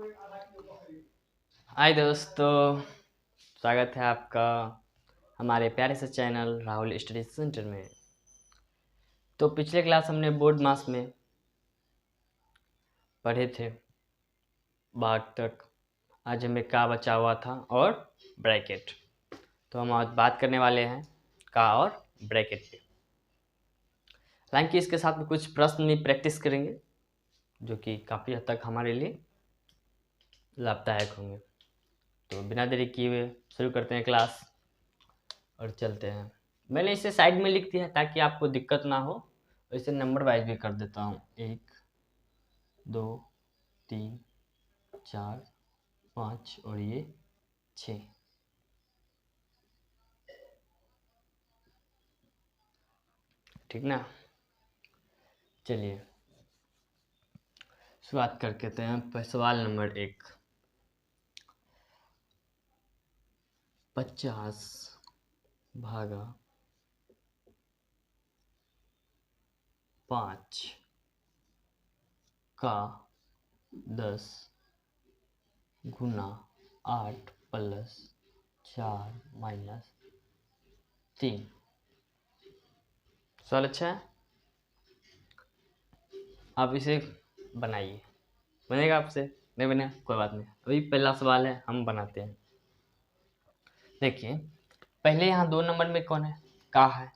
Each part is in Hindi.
हाय दोस्तों, स्वागत है आपका हमारे प्यारे से चैनल राहुल स्टडी सेंटर में। तो पिछले क्लास हमने बोर्ड मास में पढ़े थे भाग तक। आज हमें का बचा हुआ था और ब्रैकेट। तो हम आज बात करने वाले हैं का और ब्रैकेट पे। हालांकि इसके साथ में कुछ प्रश्न भी प्रैक्टिस करेंगे जो कि काफ़ी हद तक हमारे लिए लाभदायक होंगे। तो बिना देरी किए हुए शुरू करते हैं क्लास और चलते हैं। मैंने इसे साइड में लिख दिया ताकि आपको दिक्कत ना हो। इसे नंबर वाइज भी कर देता हूँ, 1 2 3 4 5 और ये 6। ठीक ना। चलिए शुरुआत करते हैं। सवाल नंबर 1, 50 भागा 5 का 10 गुना 8 प्लस 4 माइनस 3। सवाल अच्छा है, आप इसे बनाइए। बनेगा आपसे? नहीं बने कोई बात नहीं, अभी पहला सवाल है, हम बनाते हैं। देखिए पहले यहाँ 2 नंबर में कौन है? का है।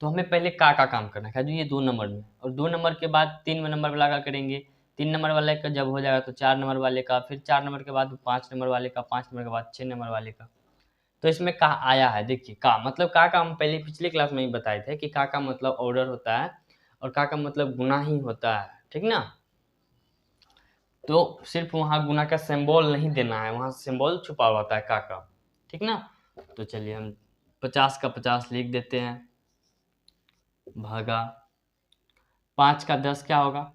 तो हमें पहले का काम करना है जो ये 2 नंबर में, और 2 नंबर के बाद 3 नंबर वाला का करेंगे। 3 नंबर वाले का जब हो जाएगा तो 4 नंबर वाले का, फिर 4 नंबर के बाद 5 नंबर वाले का, 5 नंबर के बाद 6 नंबर वाले का। तो इसमें का आया है। देखिए का मतलब का हम पहले पिछले क्लास में ही बताए थे कि का मतलब ऑर्डर होता है और का मतलब गुना ही होता है। ठीक ना। तो सिर्फ वहाँ गुना का सिंबल नहीं देना है, वहाँ सिंबल छुपा हुआ होता है का। ठीक ना। तो चलिए हम 50 का 50 लिख देते हैं, भागा 5 का 10 क्या होगा?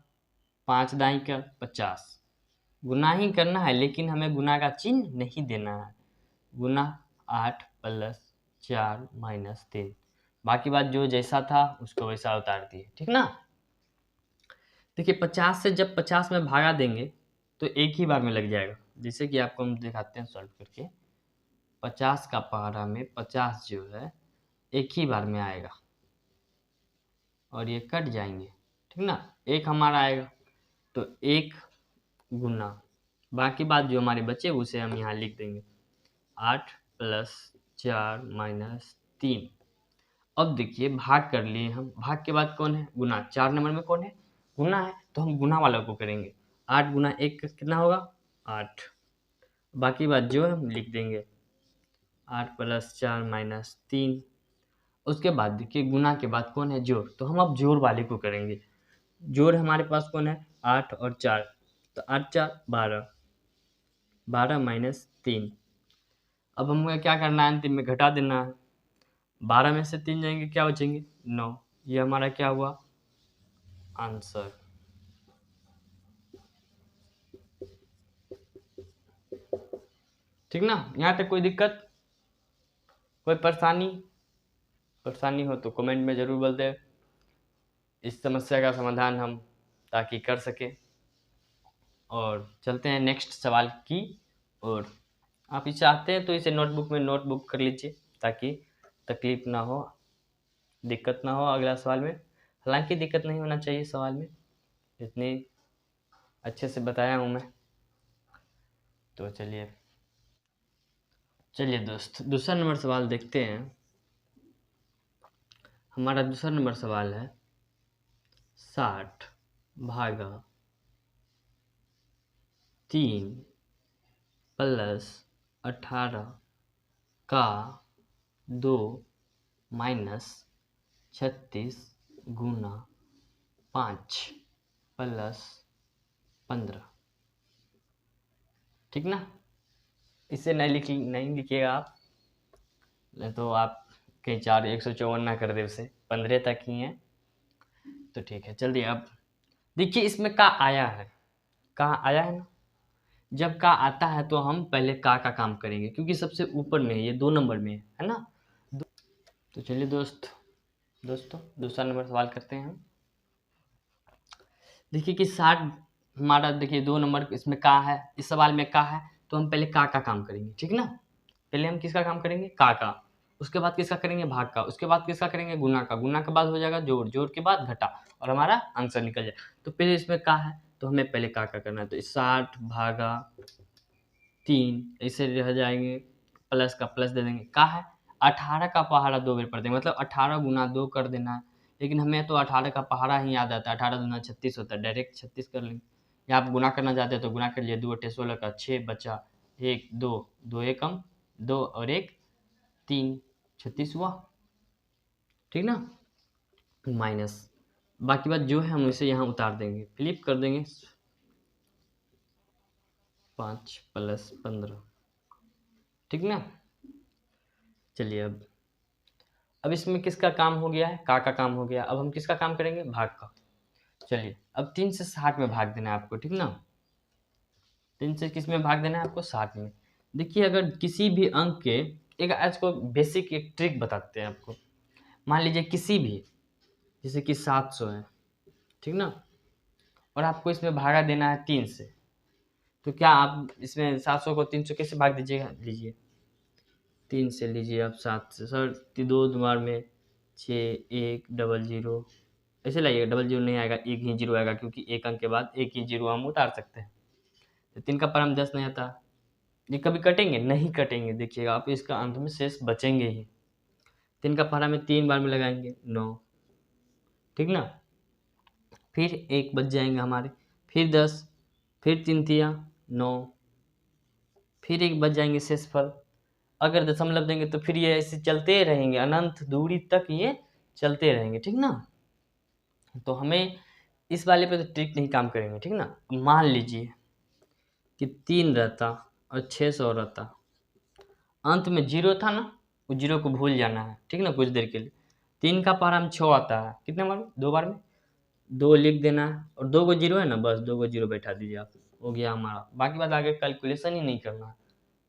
5 दाई का 50। गुना ही करना है लेकिन हमें गुना का चिन्ह नहीं देना है। गुना 8 प्लस 4 माइनस 3। बाकी बात जो जैसा था उसको वैसा उतार दिए। ठीक ना। देखिए 50 से जब 50 में भागा देंगे तो एक ही बार में लग जाएगा। जैसे कि आपको हम दिखाते हैं सॉल्व करके। 50 का पहाड़ा में 50 जो है एक ही बार में आएगा और ये कट जाएंगे। ठीक ना। एक हमारा आएगा तो 1 गुना, बाकी बात जो हमारे बचे उसे हम यहाँ लिख देंगे 8 प्लस 4 माइनस 3। अब देखिए भाग कर लिए हम, भाग के बाद कौन है? गुना। 4 नंबर में कौन है? गुना है, तो हम गुना वाला को करेंगे। 8 गुना 1 कितना होगा? 8। बाकी बात जो है हम लिख देंगे 8 प्लस 4 माइनस 3। उसके बाद देखिए गुना के बाद कौन है? जोड़। तो हम अब जोड़ वाले को करेंगे। जोड़ हमारे पास कौन है? 8 और 4। तो 8 4 12, 12 माइनस 3। अब हमें क्या करना है? अंतिम में घटा देना है। 12 में से 3 जाएंगे, क्या बचेंगे? 9। ये हमारा क्या हुआ? आंसर। ठीक ना। यहाँ तक कोई दिक्कत, कोई परेशानी हो तो कमेंट में ज़रूर बोल दे। इस समस्या का समाधान हम ताकि कर सके। और चलते हैं नेक्स्ट सवाल की और आप इसे चाहते हैं तो इसे नोटबुक कर लीजिए ताकि तकलीफ ना हो, दिक्कत ना हो अगला सवाल में। हालांकि दिक्कत नहीं होना चाहिए सवाल में, इतनी अच्छे से बताया हूँ मैं। तो चलिए दोस्त दूसरा नंबर सवाल देखते हैं। हमारा दूसरा नंबर सवाल है 60 भागा 3 प्लस 18 का 2 माइनस 36 गुना 5 प्लस 15। ठीक ना। इसे नहीं लिखिएगा आप, नहीं तो आप कहीं 154 ना कर दे, उसे 15 तक ही है। तो ठीक है चलिए अब देखिए इसमें का आया है। का आया है ना। जब का आता है तो हम पहले का काम करेंगे क्योंकि सबसे ऊपर में है, ये 2 नंबर में है ना। तो चलिए दोस्तों दूसरा नंबर सवाल करते हैं हम। देखिए कि 60 हमारा देखिए 2 नंबर इसमें का है, इस सवाल में का है, तो हम पहले का काम करेंगे, ठीक ना। पहले हम किसका काम करेंगे, का। उसके बाद किसका करेंगे, भाग का। उसके बाद किसका करेंगे, गुना का। गुना के बाद हो जाएगा जोड़, जोड़ के बाद घटा, और हमारा आंसर निकल जाए। तो पहले इसमें का है, तो हमें पहले का करना है। तो 60 भागा 3 ऐसे रह जाएंगे, प्लस का प्लस दे देंगे। का है 18 का पहाड़ा 2 बार पढ़ देंगे, मतलब 18 गुना 2 कर देना है। लेकिन हमें तो 18 का पहाड़ा ही याद आता है, 18 दूना 36 होता है, डायरेक्ट 36 कर लेंगे। या आप गुना करना चाहते हैं तो गुना कर लिए, 2 अट्ठे 16 का 6 बचा 1 2, 2 एकम 2 और 1 3, 36 हुआ, ठीक ना। माइनस, बाकी बात जो है हम इसे यहाँ उतार देंगे, फ्लिप कर देंगे। 5 + 15, ठीक ना। चलिए अब इसमें किसका काम हो गया है, का काम हो गया। अब हम किसका काम करेंगे, भाग का। चलिए अब 3 से 60 में भाग देना है आपको, ठीक ना। 3 से किस में भाग देना है आपको, 60 में। देखिए अगर किसी भी अंक के, एक आज को बेसिक एक ट्रिक बताते हैं आपको। मान लीजिए किसी भी, जैसे कि 700 है, ठीक ना, और आपको इसमें भागा देना है 3 से, तो क्या आप इसमें 700 को 300 कैसे भाग दीजिएगा, लीजिए 3 से लीजिए आप 7 से। सर 2 बार में 6 1 00, ऐसे लाइएगा, 00 नहीं आएगा, एक ही जीरो आएगा, क्योंकि एक अंक के बाद एक ही जीरो हम उतार सकते हैं। तो 3 का पारा में 10 नहीं आता, ये कभी कटेंगे नहीं, कटेंगे, देखिएगा आप इसका अंत में शेष बचेंगे ही। 3 का पारा में 3 बार में लगाएंगे 9, ठीक ना। फिर 1 बच जाएंगे हमारे, फिर 10, फिर 3 तिया 9, फिर 1 बच जाएंगे शेषफल। अगर दशमलव देंगे तो फिर ये ऐसे चलते रहेंगे, अनंत दूरी तक ये चलते रहेंगे, ठीक ना। तो हमें इस वाले पे तो ट्रिक नहीं काम करेंगे, ठीक ना। मान लीजिए कि 3 रहता और 600 रहता, अंत में 0 था ना, उस 0 को भूल जाना है, ठीक ना, कुछ देर के लिए। 3 का पारा में 6 आता है, कितने बार में, 2 बार में, 2 लिख देना है, और 2 को 0 है ना, बस 2 को 0 बैठा दीजिए आप, हो गया हमारा। बाकी बात आगे कैलकुलेशन ही नहीं करना है,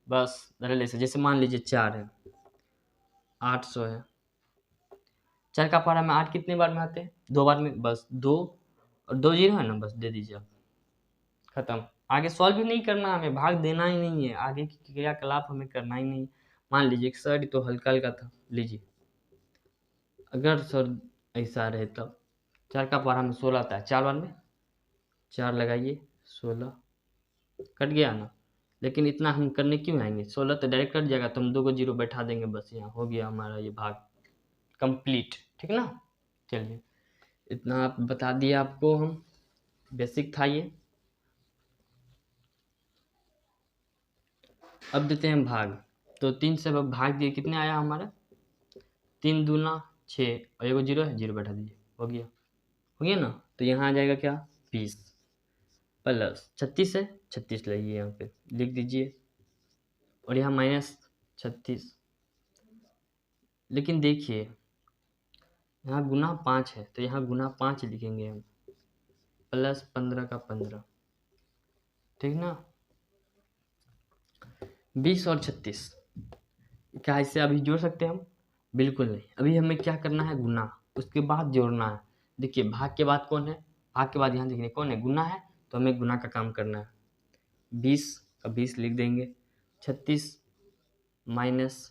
बस धरे ले से। जैसे मान लीजिए 4 है, 800 है, 4 का पारा में 8 कितने बार में आते हैं, 2 बार में, बस 2 और 2 0 है ना, बस दे दीजिए आप, खत्म। आगे सॉल्व भी नहीं करना, हमें भाग देना ही नहीं है, आगे की क्रियाकलाप हमें करना ही नहीं। मान लीजिए कि सर ये तो हल्का हल्का था, लीजिए अगर सर ऐसा रहे तब। 4 का पारा में 16 आता है, 4 बार में 4 लगाइए 16, कट गया ना। लेकिन इतना हम करने क्यों आएंगे, 16 तो डायरेक्ट कट जाएगा, तो हम 2 को 0 बैठा देंगे, बस यहाँ हो गया हमारा ये भाग कंप्लीट, ठीक ना। चलिए इतना आप बता दिया आपको हम, बेसिक था ये। अब देते हैं भाग। तो 3 से अब भाग दिए, कितने आया हमारा, 3 दूना 6 और एगो 0 है, 0 बैठा दीजिए, हो गया, हो गया ना। तो यहाँ आ जाएगा क्या, 20 प्लस 36 है, 36 लाइए यहाँ पे लिख दीजिए, और यहाँ माइनस 36। लेकिन देखिए यहाँ गुना 5 है, तो यहाँ गुना 5 लिखेंगे हम, प्लस 15 का 15, ठीक ना। 20 और 36, क्या इससे अभी जोड़ सकते हैं हम, बिल्कुल नहीं। अभी हमें क्या करना है, गुना, उसके बाद जोड़ना है। देखिए भाग के बाद कौन है, भाग के बाद यहाँ देखिए कौन है, गुना है, तो हमें गुना का काम करना है। 20 का 20 लिख देंगे, 36 माइनस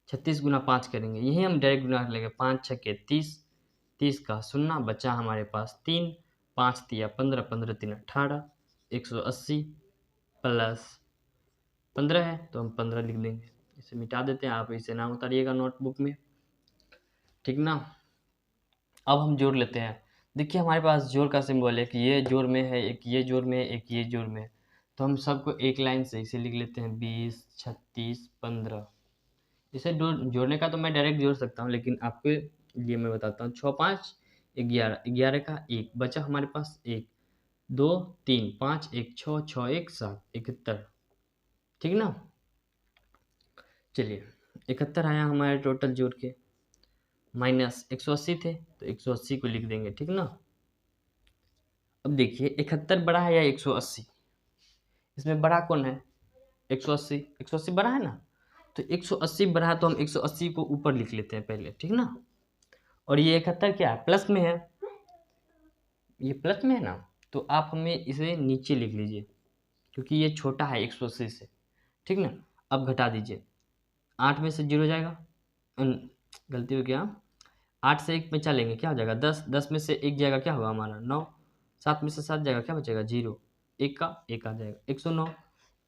36 गुना 5 करेंगे, यही हम डायरेक्ट गुना कर लेंगे, 5 छक्के 30, 30 का शून्य बचा हमारे पास 3, 5 तिया 15, 15 3 18, 180 प्लस 15 है, तो हम 15 लिख देंगे। इसे मिटा देते हैं, आप इसे नाम उतारिएगा नोटबुक में, ठीक ना। अब हम जोड़ लेते हैं। देखिए हमारे पास जोड़ का सिंबल है, एक ये जोड़ में है, एक ये जोड़ में है, एक ये जोड़ में है। तो हम सबको एक लाइन से इसे लिख लेते हैं, 20 36 15। इसे जोड़ने का तो मैं डायरेक्ट जोड़ सकता हूँ, लेकिन आपके लिए मैं बताता हूँ। 6 5 11, 11 का 1 बचा हमारे पास, 1 2 3 5 1 6 6 1 7, 71, ठीक ना। चलिए 71 आया हमारे टोटल जोड़ के, माइनस 180 थे, तो 180 को लिख देंगे, ठीक ना। अब देखिए 71 बड़ा है या 180, इसमें बड़ा कौन है, 180, 180 बड़ा है ना। तो 180 बड़ा है, तो हम 180 को ऊपर लिख लेते हैं पहले, ठीक ना। और ये 71 क्या है, प्लस में है, ये प्लस में है ना, तो आप हमें इसे नीचे लिख लीजिए, क्योंकि ये छोटा है 180 से, ठीक ना। अब घटा दीजिए, 8 में से 0 जाएगा, गलती हो गया, 8 से 1 बचा लेंगे, क्या हो जाएगा 10, 10 में से 1 जाएगा, क्या होगा हमारा 9, 7 में से 7 जाएगा, क्या बचेगा 0, 1 का 1 आ जाएगा, 109।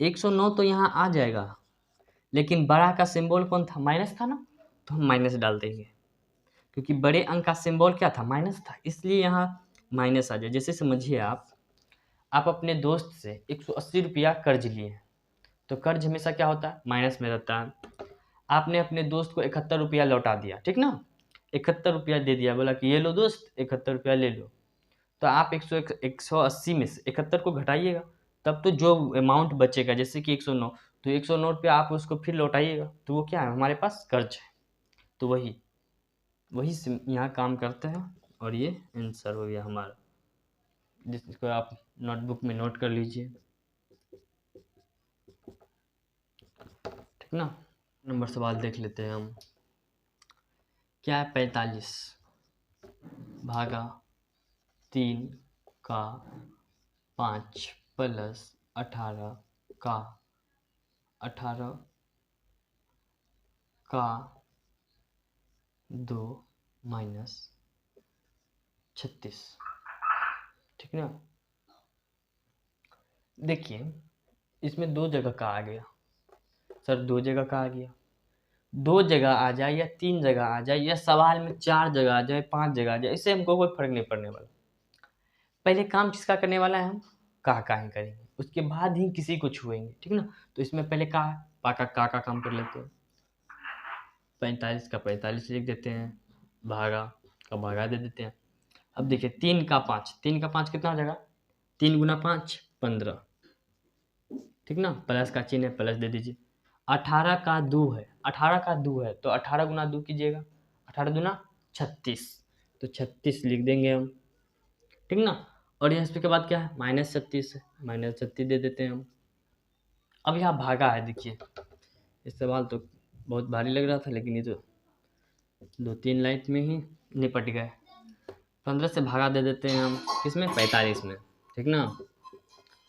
109 तो यहाँ आ जाएगा, लेकिन बड़ा का सिंबल कौन था, माइनस था ना, तो हम माइनस डाल देंगे, क्योंकि बड़े अंक का सिंबल क्या था, माइनस था, इसलिए यहाँ माइनस आ जाए। जैसे समझिए आप अपने दोस्त से 180 रुपया कर्ज लिए हैं, तो कर्ज हमेशा क्या होता है, माइनस में रहता है। आपने अपने दोस्त को 71 रुपया लौटा दिया, ठीक ना, 71 रुपया दे दिया, बोला कि ये लो दोस्त 71 रुपया ले लो, तो आप 180 में से 71 को घटाइएगा, तब तो जो अमाउंट बचेगा, जैसे कि 109, तो 109 रुपया आप उसको फिर लौटाइएगा, तो वो क्या है, हमारे पास कर्ज है। तो वही वही यहाँ काम करता है, और ये आंसर हो गया हमारा, जिसको आप नोटबुक में नोट कर लीजिए, ठीक ना। नंबर सवाल देख लेते हैं हम। क्या है, 45 भागा 3 का 5 प्लस 18 का 18 का 2 माइनस 36, ठीक ना। देखिए, इसमें 2 जगह का आ गया, सर 2 जगह का आ गया, 2 जगह आ जाए या 3 जगह आ जाए, या सवाल में 4 जगह आ जाए, 5 जगह आ जाए, इससे हमको कोई फर्क नहीं पड़ने वाला। पहले काम किसका करने वाला है, हम का ही करेंगे, उसके बाद ही किसी को छुएंगे, ठीक ना। तो इसमें पहले का काम कर लेते हैं। 45 का 45 लिख देते हैं, भागा का भागा दे देते हैं। अब देखिए 3 का 5, 3 का 5 कितना हो जाएगा, 3 गुना 5 15, ठीक ना, प्लस का चिन्ह है, प्लस दे दीजिए। 18 का 2 है, 18 का 2 है, तो 18 गुना 2 कीजिएगा, 18 दूना 36, तो 36 लिख देंगे हम, ठीक ना। और यहाँ इसके बाद क्या है, -36 है, -36 दे देते हैं हम। अब यहाँ भागा है, देखिए इस सवाल तो बहुत भारी लग रहा था, लेकिन ये तो 2-3 लाइन में ही निपट गए। 15 से भागा दे देते हैं हम, किसमें, 45 में, ठीक ना।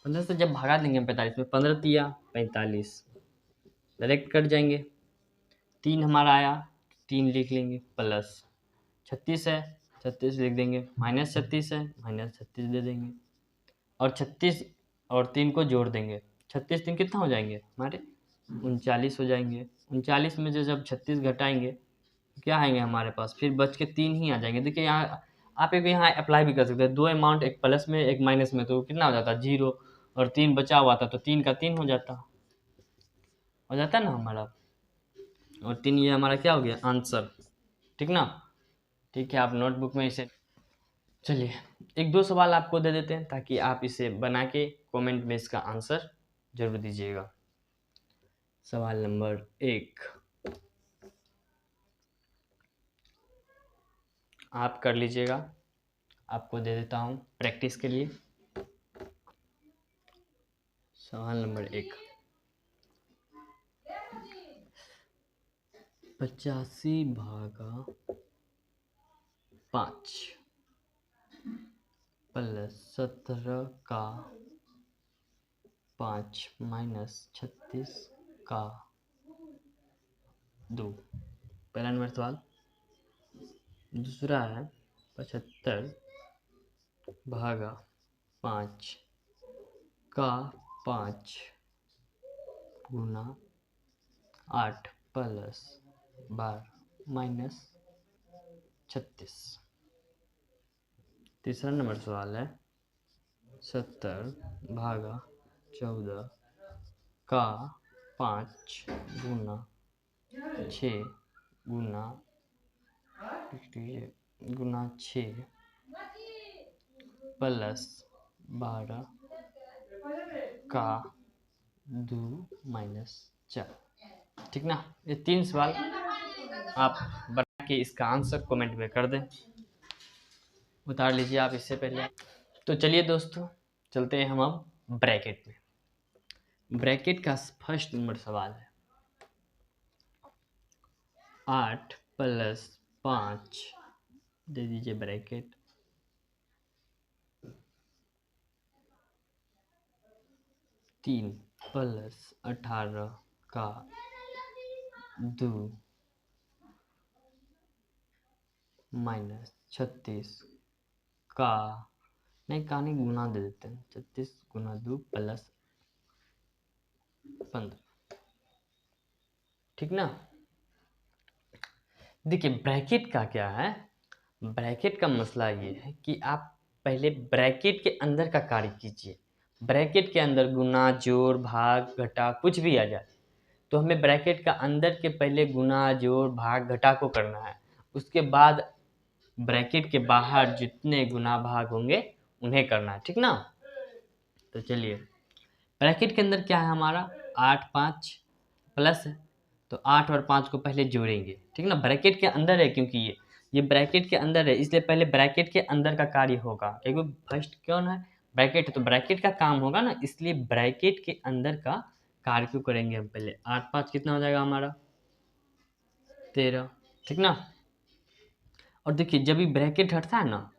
15 से जब भागा देंगे हम 45 में, 15 तिया 45, डायरेक्ट कट जाएंगे। 3 हमारा आया, 3 लिख लेंगे, प्लस 36 है, 36 लिख देंगे, -36 है, -36 दे देंगे, और 36 और 3 को जोड़ देंगे, 36 3 कितना हो जाएंगे हमारे, 39 हो जाएंगे। 39 में से जब 36 घटाएंगे, क्या आएंगे हमारे पास, फिर बच के 3 ही आ जाएंगे। देखिए यहाँ आप एक यहाँ अप्लाई भी कर सकते हैं, 2 अमाउंट, एक प्लस में एक माइनस में, तो कितना हो जाता, 0, और 3 बचा हुआ था, तो 3 का 3 हो जाता ना हमारा, और 3 ये हमारा क्या हो गया, आंसर, ठीक ना। ठीक है, आप नोटबुक में इसे, चलिए एक दो सवाल आपको दे देते हैं, ताकि आप इसे बना के कमेंट में इसका आंसर जरूर दीजिएगा। सवाल नंबर 1 आप कर लीजिएगा, आपको दे देता हूँ प्रैक्टिस के लिए। सवाल नंबर 1, 85 भागा 5 प्लस 17 का 5 माइनस 36 का 2, पहला नंबर सवाल। दूसरा है 75 भागा 5 का 5 गुना 8 प्लस 12 माइनस 36। तीसरा नंबर सवाल है 70 भागा 14 का 5 गुना 6 गुना 6 प्लस 12 का 2 माइनस 4, ठीक ना। ये 3 सवाल आप बना के इसका आंसर कमेंट में कर दें, उतार लीजिए आप इससे पहले। तो चलिए दोस्तों, चलते हैं हम अब ब्रैकेट में। ब्रैकेट का फर्स्ट नंबर सवाल है 8 प्लस 5 दे दीजिए ब्रैकेट 3 प्लस 18 का 2 माइनस 36 का नहीं का नहीं गुना दे देते हैं 36 गुना 2 प्लस 15 ठीक ना। देखिए ब्रैकेट का क्या है, ब्रैकेट का मसला ये है कि आप पहले ब्रैकेट के अंदर का कार्य कीजिए। ब्रैकेट के अंदर गुना जोड़ भाग घटा कुछ भी आ जाए तो हमें ब्रैकेट का अंदर के पहले गुना जोड़ भाग घटा को करना है, उसके बाद ब्रैकेट के बाहर जितने गुना भाग होंगे उन्हें करना है, ठीक ना। तो चलिए ब्रैकेट के अंदर क्या है हमारा 8 5 प्लस है, तो 8 और 5 को पहले जोड़ेंगे, ठीक ना। ब्रैकेट के अंदर है क्योंकि ये ब्रैकेट के अंदर है इसलिए पहले ब्रैकेट के अंदर का कार्य होगा, क्योंकि फर्स्ट कौन है ब्रैकेट है तो ब्रैकेट का काम होगा ना, इसलिए ब्रैकेट के अंदर का कार्य क्यों करेंगे हम पहले। 8 5 कितना हो जाएगा हमारा 13, ठीक ना। और देखिए जब भी ब्रैकेट हटता है ना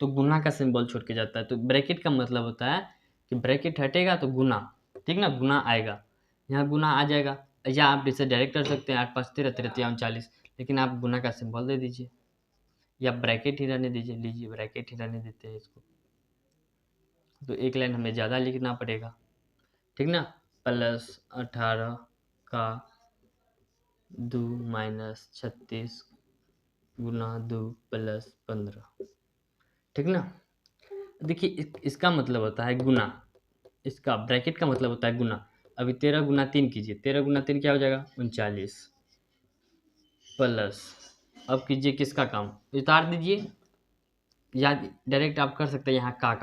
तो गुना का सिंबल छोड़ के जाता है, तो ब्रैकेट का मतलब होता है कि ब्रैकेट हटेगा तो गुना, ठीक ना, गुना आएगा, यहाँ गुना आ जाएगा, या आप इसे डायरेक्ट कर सकते हैं 8 5 13 13 39, लेकिन आप गुना का सिंबल दे दीजिए या ब्रैकेट ही रहने दीजिए, लीजिए ब्रैकेट ही रहने देते हैं इसको, तो एक लाइन हमें ज़्यादा लिखना पड़ेगा, ठीक ना। प्लस 18 का 2 माइनस 36 गुना 2 प्लस 15, ठीक ना। देखिए इसका मतलब होता है गुना, इसका ब्रैकेट का मतलब होता है गुना। अभी 13 गुना 3 कीजिए, 13 गुना 3 क्या हो जाएगा 39 प्लस, अब कीजिए किसका काम उतार दीजिए, या डायरेक्ट आप कर सकते हैं यहाँ का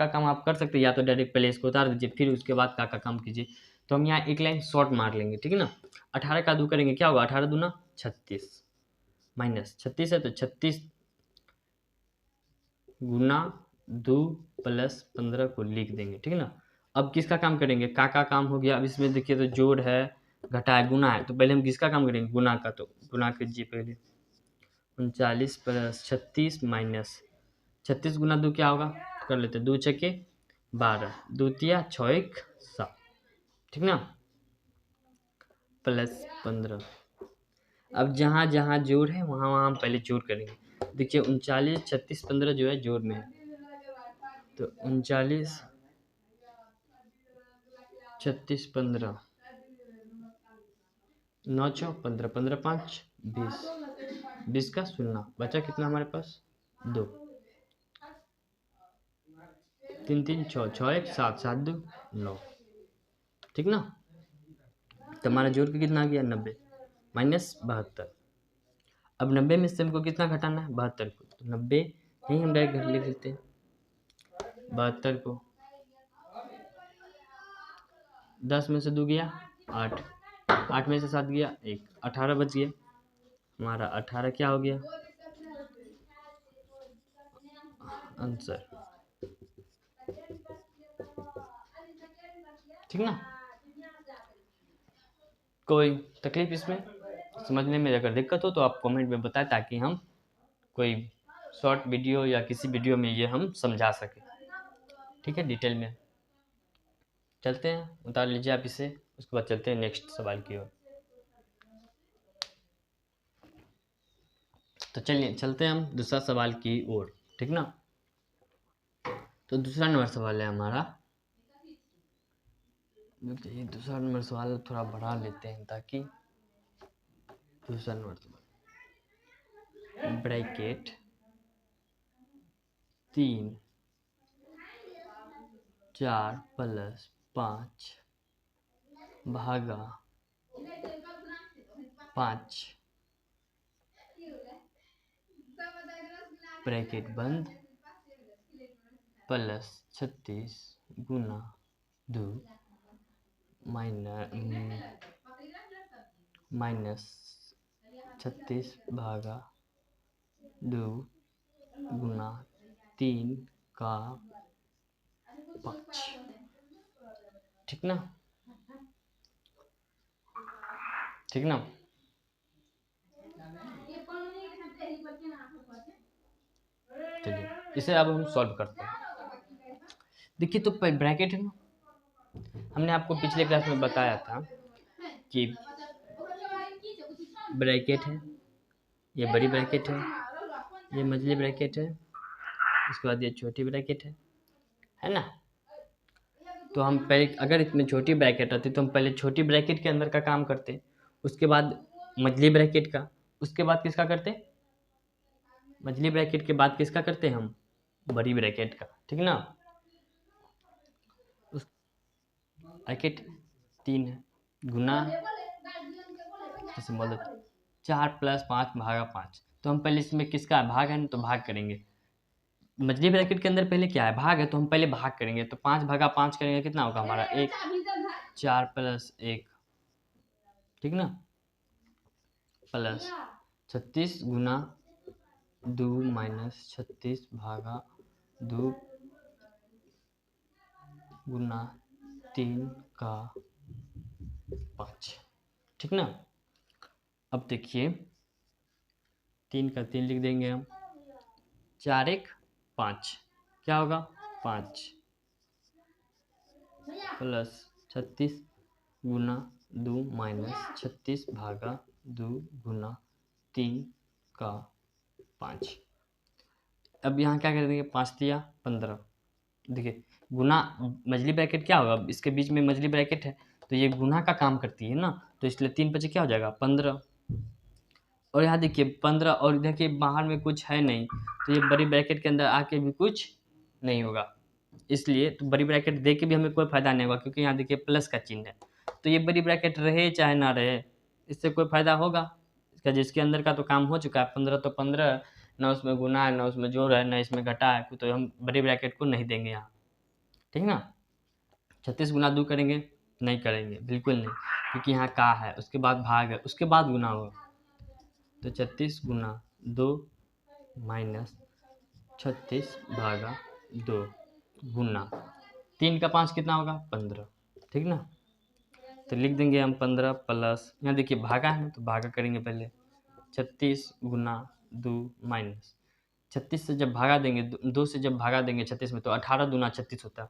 काम आप कर सकते हैं, या तो डायरेक्ट पहले इसको उतार दीजिए फिर उसके बाद का काम कीजिए। तो हम यहाँ एक लाइन शॉर्ट मार लेंगे, ठीक है ना। 18 का 2 करेंगे क्या होगा 18 दूना 36 माइनस 36 है तो 36 गुना 2 प्लस 15 को लिख देंगे, ठीक है ना। अब किसका काम करेंगे का काम हो गया। अब इसमें देखिए तो जोड़ है घटा है गुना है, तो पहले हम किसका काम करेंगे गुना का, तो गुना कीजिए पहले 39 प्लस 36 माइनस 36 गुना 2 क्या होगा कर लेते 2 छके 12 2 तिया 6 1 7, ठीक ना, प्लस 15। अब जहाँ जहाँ जोड़ है वहाँ वहाँ हम पहले जोड़ करेंगे। देखिए 39 36 15 जो है जोड़ में है, तो 39 36 15 9 6 15 15 5 20 20 का शून्य बचा कितना हमारे पास 2 3 3 6 6 1 7 7 2 9, ठीक ना। तो हमारा जोड़ के कितना आ गया 90 माइनस 72। अब 90 में से हमको कितना घटाना है 72 को, तो 90 यही हम डायरेक्ट लिख लेते हैं 72 को 10 में से 2 गया 8 8 में से 7 गया 1 18 बच गया हमारा 18 क्या हो गया आंसर, ठीक ना। कोई तकलीफ इसमें समझने में अगर दिक्कत हो तो आप कमेंट में बताएं ताकि हम कोई शॉर्ट वीडियो या किसी वीडियो में ये हम समझा सकें, ठीक है डिटेल में। चलते हैं उतार लीजिए आप इसे, उसके बाद चलते हैं नेक्स्ट सवाल की ओर। तो चलिए चलते हैं हम दूसरा सवाल की ओर, ठीक ना। तो दूसरा नंबर सवाल है हमारा, ये दूसरा नंबर सवाल थोड़ा बढ़ा लेते हैं ताकि दूसरा नंबर सवाल ब्रैकेट 3 4 प्लस 5 भागा 5 ब्रैकेट बंद प्लस 36 गुना 2 माइनस 36 भागा 2 गुना 3 का 5, ठीक ना, ठीक ना। चलिए इसे अब हम सॉल्व करते हैं। देखिए तो ब्रैकेट है ना, हमने आपको पिछले क्लास में बताया था कि ब्रैकेट है, ये बड़ी ब्रैकेट है, ये मझली ब्रैकेट है, उसके बाद ये छोटी ब्रैकेट है ना। तो हम पहले अगर इतनी छोटी ब्रैकेट रहती तो हम पहले छोटी ब्रैकेट के अंदर का काम करते, उसके बाद मझली ब्रैकेट का, उसके बाद किसका करते, मझली ब्रैकेट के बाद किसका करते हम, बड़ी ब्रैकेट का, ठीक ना। उस ब्रैकेट 3 है, गुना जैसे बोल देते 4 + 5 भागा 5, तो हम पहले इसमें किसका भाग है ना, तो भाग करेंगे। मछली ब्रैकेट के अंदर पहले क्या है, भाग है, तो हम पहले भाग करेंगे। तो 5 भागा 5 करेंगे, कितना होगा हमारा 1, 4 + 1, ठीक ना, प्लस 36 गुना 2 माइनस 36 भागा 2 गुना 3 का 5, ठीक ना। अब देखिए 3 का 3 लिख देंगे हम, 4 1 5, क्या होगा 5 प्लस 36 गुना 2 माइनस 36 भागा 2 गुना 3 का 5। अब यहाँ क्या कर देंगे, 5 दिया 15, देखिए गुना मझली ब्रैकेट क्या होगा, इसके बीच में मझली ब्रैकेट है तो ये गुना का काम करती है ना, तो इसलिए 3 बचे क्या हो जाएगा 15। और यहाँ देखिए 15, और देखिए बाहर में कुछ है नहीं, तो ये बड़ी ब्रैकेट के अंदर आके भी कुछ नहीं होगा, इसलिए तो बड़ी ब्रैकेट दे के भी हमें कोई फायदा नहीं होगा, क्योंकि यहाँ देखिए प्लस का चिन्ह है। तो ये बड़ी ब्रैकेट रहे चाहे ना रहे, इससे कोई फायदा होगा इसका, जिसके अंदर का तो काम हो चुका है। 15 तो 15, ना उसमें गुना है, ना उसमें जोड़ है, ना इसमें घटा है, तो हम बड़ी ब्रैकेट को नहीं देंगे यहाँ, ठीक ना। 36 गुना 2 करेंगे, नहीं करेंगे, बिल्कुल नहीं, क्योंकि यहाँ का है, उसके बाद भाग है, उसके बाद गुना होगा। तो 36 गुना 2 माइनस 36 भागा 2 गुना 3 का 5 कितना होगा 15, ठीक ना। तो लिख देंगे हम 15 प्लस, यहाँ देखिए भागा है ना, तो भागा करेंगे पहले, 36 गुना 2 माइनस 36 से जब भागा देंगे, 2 से जब भागा देंगे 36 में, तो 18 दूना 36 होता है,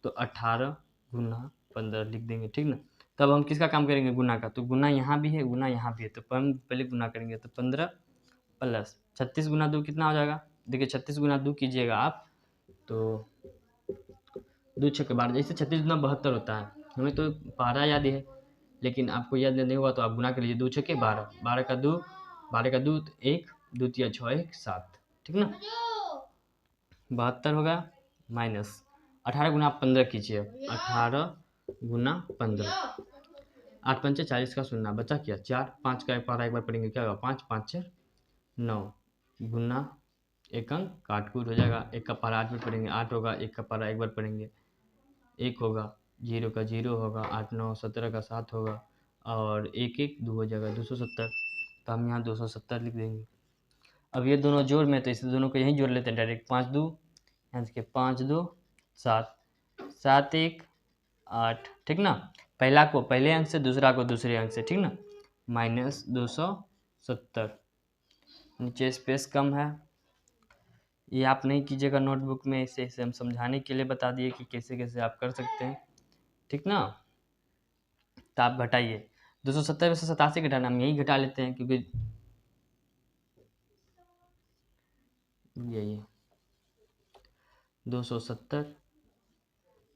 तो 18 गुना 15 लिख देंगे, ठीक ना। तब हम किसका काम करेंगे, गुना का, तो गुना यहाँ भी है, गुना यहाँ भी है, तो हम पहले गुना करेंगे, तो 15 प्लस 36 गुना 2 कितना हो जाएगा, देखिए 36 गुना 2 कीजिएगा आप, तो 2 6 के 12, जैसे 36 गुना 72 होता है, हमें तो 12 याद है, लेकिन आपको याद नहीं होगा तो आप गुना कर लीजिए, 2 6 12, 12 का 2, 12 का 2 1, 2 3 6 1 7, ठीक ना, 72 होगा, माइनस 18 गुना 15 कीजिए, 18 गुना 15, 8 पंचे 40 का शून्य बचा क्या 4, 5 का पारा एक बार पढ़ेंगे, क्या होगा 5 5 6 9 गुना एक अंक काट कूट हो जाएगा, एक का पारा 8 में पढ़ेंगे 8 होगा, एक का पारा एक बार पढ़ेंगे 1 होगा, 0 का 0 होगा, 8 9 17 का 7 होगा, और 1 1 2 हो जाएगा 270, तो हम यहाँ 270 लिख देंगे। अब ये दोनों जोड़ में, तो इस दोनों को यहीं जोड़ लेते हैं डायरेक्ट, 5 2, यहाँ देखिए 5 2 7, 7 1 8, ठीक ना। पहला को पहले अंक से, दूसरा को दूसरे अंक से, ठीक ना, माइनस 270, नीचे स्पेस कम है, ये आप नहीं कीजिएगा नोटबुक में, इसे हम समझाने के लिए बता दिए कि कैसे कैसे आप कर सकते हैं, ठीक ना। तो आप घटाइए, 270 में से 87 घटाना, हम यही घटा लेते हैं, क्योंकि यही 270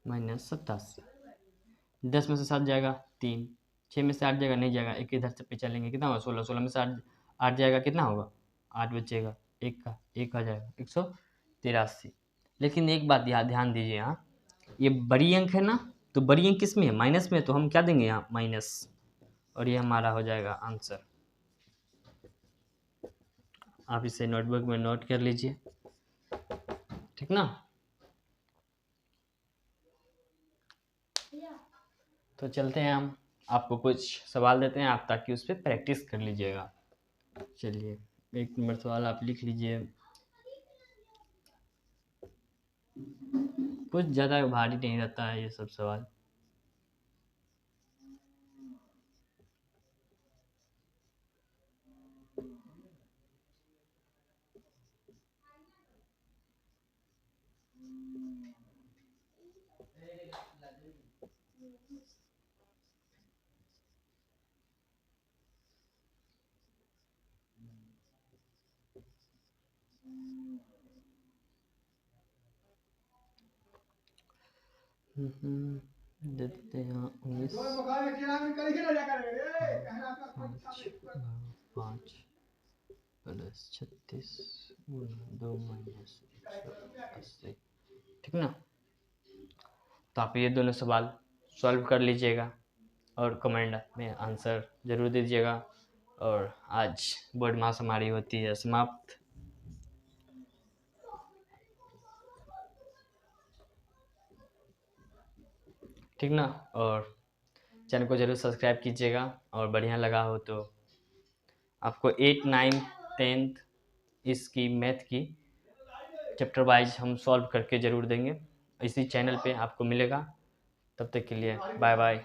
माइनस 87, 10 में से 7 जाएगा 3, 6 में से 8 जाएगा, नहीं जाएगा, एक इधर से पे चलेंगे, कितना होगा 16, 16 में से 8 जाएगा, कितना होगा 8 बचेगा, एक का एक आ जाएगा 183। लेकिन एक बात यहाँ ध्यान दीजिए, यहाँ ये बड़ी अंक है ना, तो बड़ी अंक किस में है, माइनस में, तो हम क्या देंगे यहाँ माइनस, और ये हमारा हो जाएगा आंसर। आप इसे नोटबुक में नोट कर लीजिए, ठीक ना। तो चलते हैं हम, आपको कुछ सवाल देते हैं आप, ताकि उस पर प्रैक्टिस कर लीजिएगा। चलिए 1 नंबर सवाल आप लिख लीजिए, कुछ ज़्यादा भारी नहीं रहता है ये सब सवाल। देते हैं 19 5 प्लस 36 2 माइनस 180, ठीक ना। तो आप ये दोनों सवाल सॉल्व कर लीजिएगा और कमेंट में आंसर ज़रूर दीजिएगा। और आज बोर्ड मास हमारी होती है समाप्त। ठीक ना। और चैनल को ज़रूर सब्सक्राइब कीजिएगा और बढ़िया लगा हो तो आपको 8, 9, 10th इसकी मैथ की चैप्टर वाइज हम सॉल्व करके ज़रूर देंगे, इसी चैनल पे आपको मिलेगा। तब तक के लिए बाय बाय।